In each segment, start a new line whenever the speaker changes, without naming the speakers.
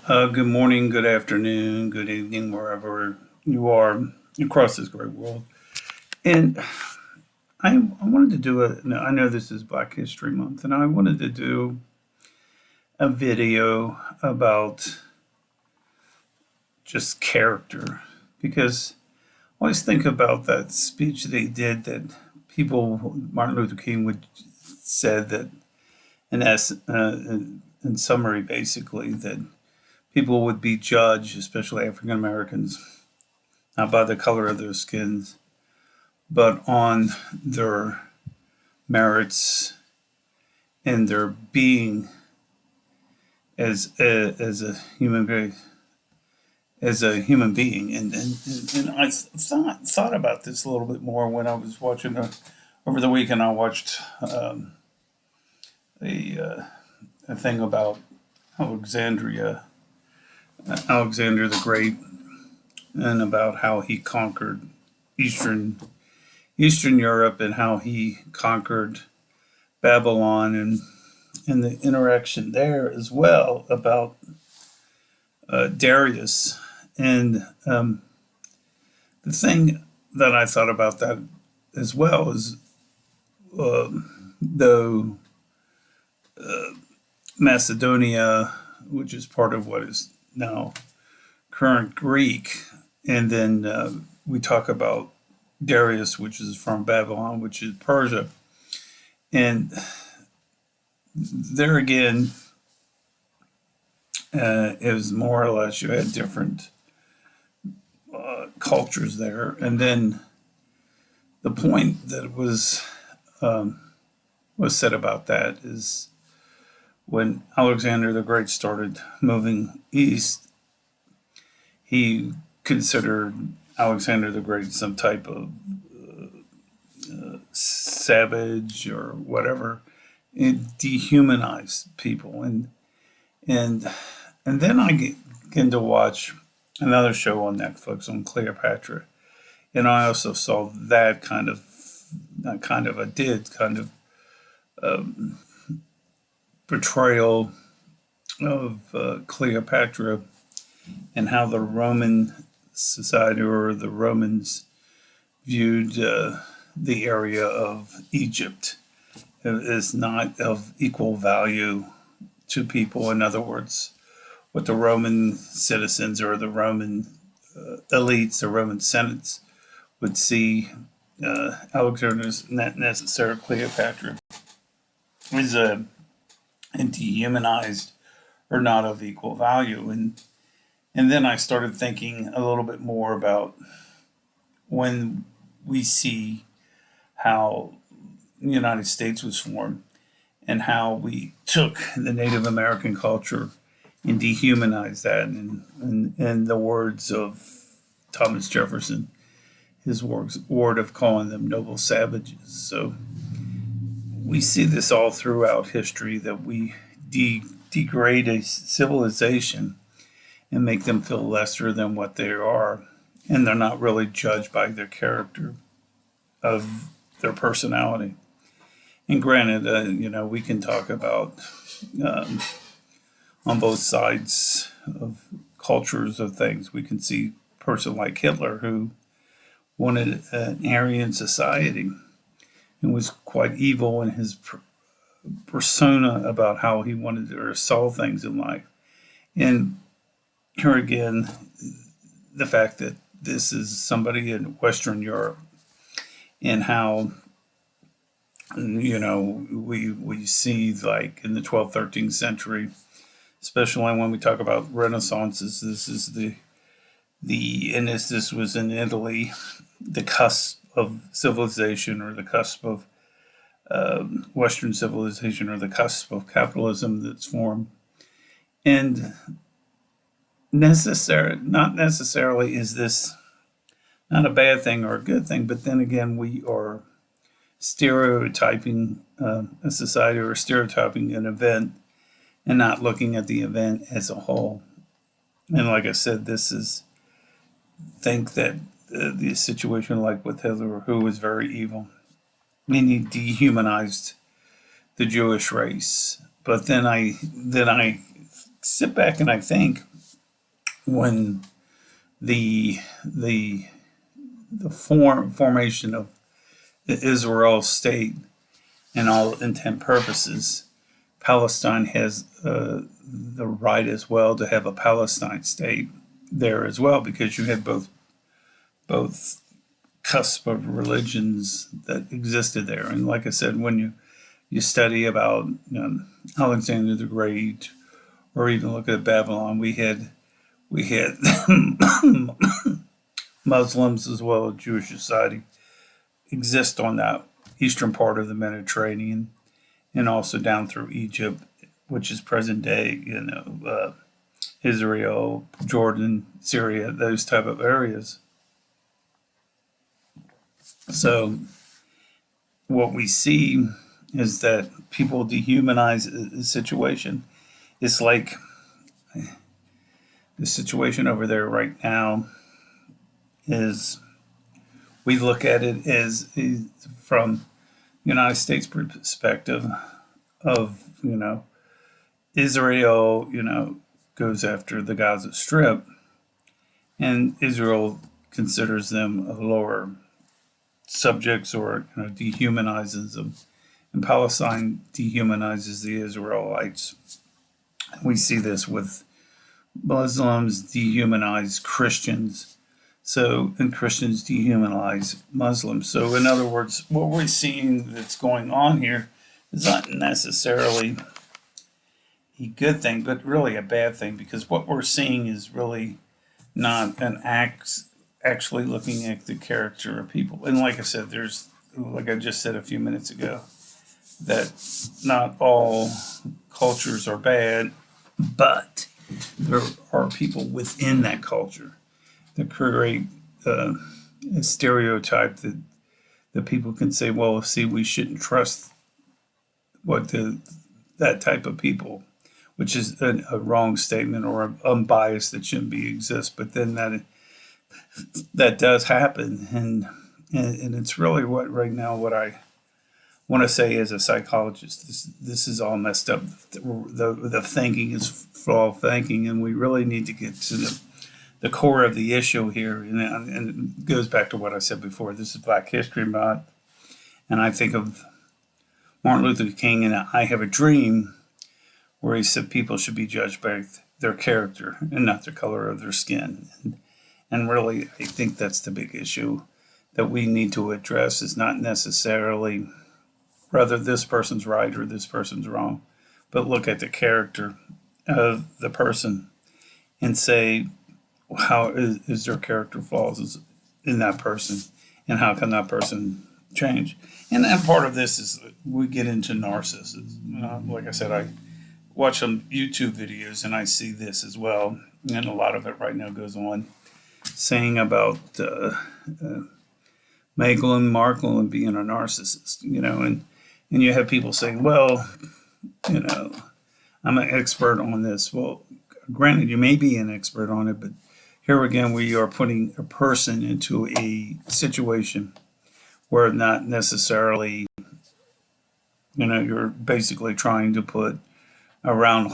Good morning, good afternoon, good evening, wherever you are across this great world. And I wanted to do I know this is Black History Month, and I wanted to do a video about just character because I always think about that speech that he did that Martin Luther King would said that in summary, basically, that people would be judged, especially African Americans, not by the color of their skins, but on their merits and their being as a human being, and I thought about this a little bit more when I was watching over the weekend. I watched a, uh, a thing about Alexandria, Alexander the Great, and about how he conquered Eastern Eastern Europe and how he conquered Babylon and the interaction there as well about Darius. And the thing that I thought about that as well is though Macedonia, which is part of what is now current Greek, and then we talk about Darius, which is from Babylon, which is Persia. And there again, it was more or less you had different cultures there. And then the point that was said about that is when Alexander the Great started moving east, he considered Alexander the Great some type of savage or whatever. It dehumanized people, and and then I began to watch another show on Netflix on Cleopatra, and I also saw that kind of not kind of I did kind of portrayal of Cleopatra and how the Roman society or the Romans viewed the area of Egypt as not of equal value to people. In other words, what the Roman citizens or the Roman elites, the Roman senates would see Alexander's not necessarily Cleopatra is dehumanized or not of equal value. And then I started thinking a little bit more about when we see how the United States was formed and how we took the Native American culture and dehumanized that. And the words of Thomas Jefferson, his word of calling them noble savages. So we see this all throughout history that we degrade a civilization and make them feel lesser than what they are. And they're not really judged by their character of their personality. And granted, we can talk about um, on both sides of cultures of things. We can see a person like Hitler who wanted an Aryan society and was quite evil in his persona about how he wanted or saw things in life. And here again, the fact that this is somebody in Western Europe and how we see like in the 12th 13th century, especially when we talk about renaissances, this is and this was in Italy, the cusp of civilization or the cusp of Western civilization or the cusp of capitalism that's formed. And not necessarily is this not a bad thing or a good thing, but then again, we are stereotyping a society or stereotyping an event and not looking at the event as a whole. And like I said, this is think that the situation like with Hitler, who was very evil, and he dehumanized the Jewish race. But then I sit back and I think when the the formation of the Israel state and all intent purposes, Palestine has the right as well to have a Palestine state there as well, because you had both cusp of religions that existed there. And like I said, when you study about Alexander the Great, or even look at Babylon, we had Muslims as well as Jewish society exist on that eastern part of the Mediterranean, and also down through Egypt, which is present day, Israel, Jordan, Syria, those type of areas. So what we see is that people dehumanize the situation. It's like the situation over there right now is, we look at it as from United States perspective of, Israel, goes after the Gaza Strip, and Israel considers them lower subjects, or dehumanizes them, and Palestine dehumanizes the Israelites. We see this with Muslims dehumanize Christians, and Christians dehumanize Muslims. So in other words, what we're seeing that's going on here is not necessarily a good thing, but really a bad thing, because what we're seeing is really not an actually looking at the character of people. And like I said, like I just said a few minutes ago, that not all cultures are bad, but there are people within that culture that create a stereotype that people can say, well, see, we shouldn't trust that type of people, which is a wrong statement, or unbiased, that shouldn't exist. But then that does happen, and it's really what I want to say as a psychologist. This is all messed up. The thinking is flawed thinking, and we really need to get to the core of the issue here. And it goes back to what I said before. This is Black History Month, and I think of Martin Luther King in I Have a Dream, where he said people should be judged by their character and not the color of their skin. And really, I think that's the big issue that we need to address, is not necessarily whether this person's right or this person's wrong, but look at the character of the person and say, how is their character flaws in that person, and how can that person change? And part of this is we get into narcissists. Like I said, I watch some YouTube videos and I see this as well, and a lot of it right now goes on saying about Meghan Markle and being a narcissist, and you have people saying, well, I'm an expert on this. Well, granted, you may be an expert on it, but here again, we are putting a person into a situation where not necessarily, you're basically trying to put a round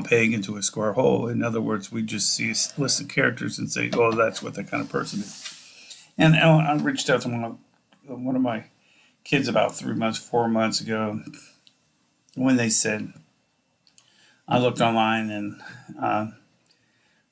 peg into a square hole. In other words, we just see a list of characters and say, oh, that's what that kind of person is. And I reached out to one of my kids about 4 months ago, when they said, I looked online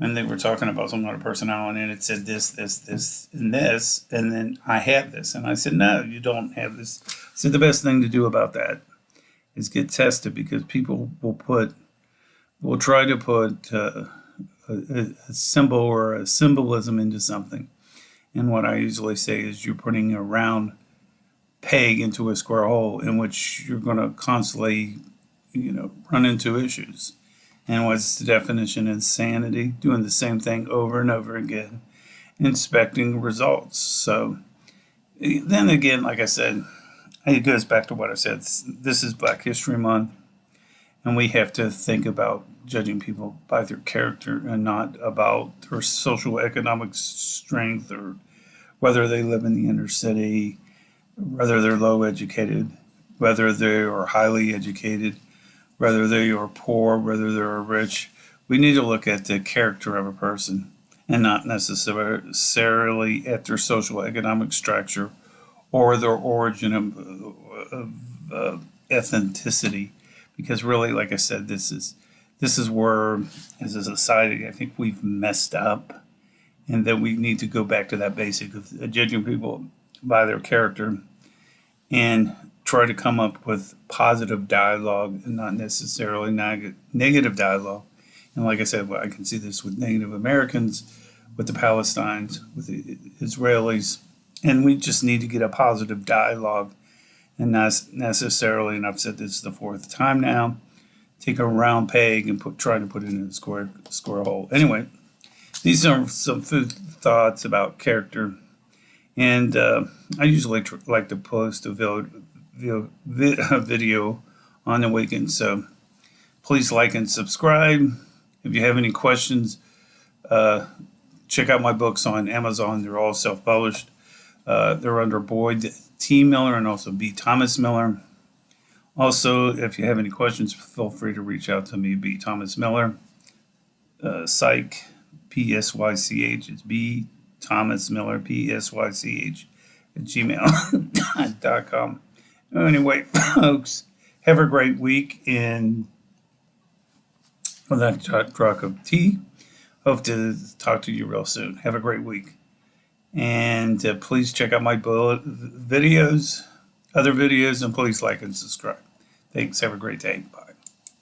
and they were talking about some other personality, and it said this, and this, and then I have this. And I said, no, you don't have this. So the best thing to do about that is get tested, because people will try to put a symbol or a symbolism into something. And what I usually say is, you're putting a round peg into a square hole, in which you're going to constantly, run into issues. And what's the definition? Insanity, doing the same thing over and over again, expecting results. So then again, like I said, it goes back to what I said. This is Black History Month, and we have to think about judging people by their character and not about their social economic strength, or whether they live in the inner city, whether they're low educated, whether they are highly educated, whether they are poor, whether they're rich. we need to look at the character of a person and not necessarily at their social economic structure or their origin of ethnicity, because really, like I said, this is where, as a society, I think we've messed up, and that we need to go back to that basic of judging people by their character and try to come up with positive dialogue and not necessarily negative dialogue. And like I said, well, I can see this with Native Americans, with the Palestinians, with the Israelis, and we just need to get a positive dialogue and not necessarily, and I've said this the fourth time now, take a round peg and try to put it in a square hole. Anyway, these are some food thoughts about character, and I usually like to post a video on the weekend. So please like and subscribe. If you have any questions, check out my books on Amazon. They're all self-published. They're under Boyd T. Miller and also B. Thomas Miller. Also, if you have any questions, feel free to reach out to me, B. Thomas Miller. Psych, P-S-Y-C-H. It's B. Thomas Miller, P-S-Y-C-H at gmail.com. Anyway, folks, have a great week, and with that drop of tea, hope to talk to you real soon. Have a great week. And please check out my videos, other videos, and please like and subscribe. Thanks. Have a great day. Bye.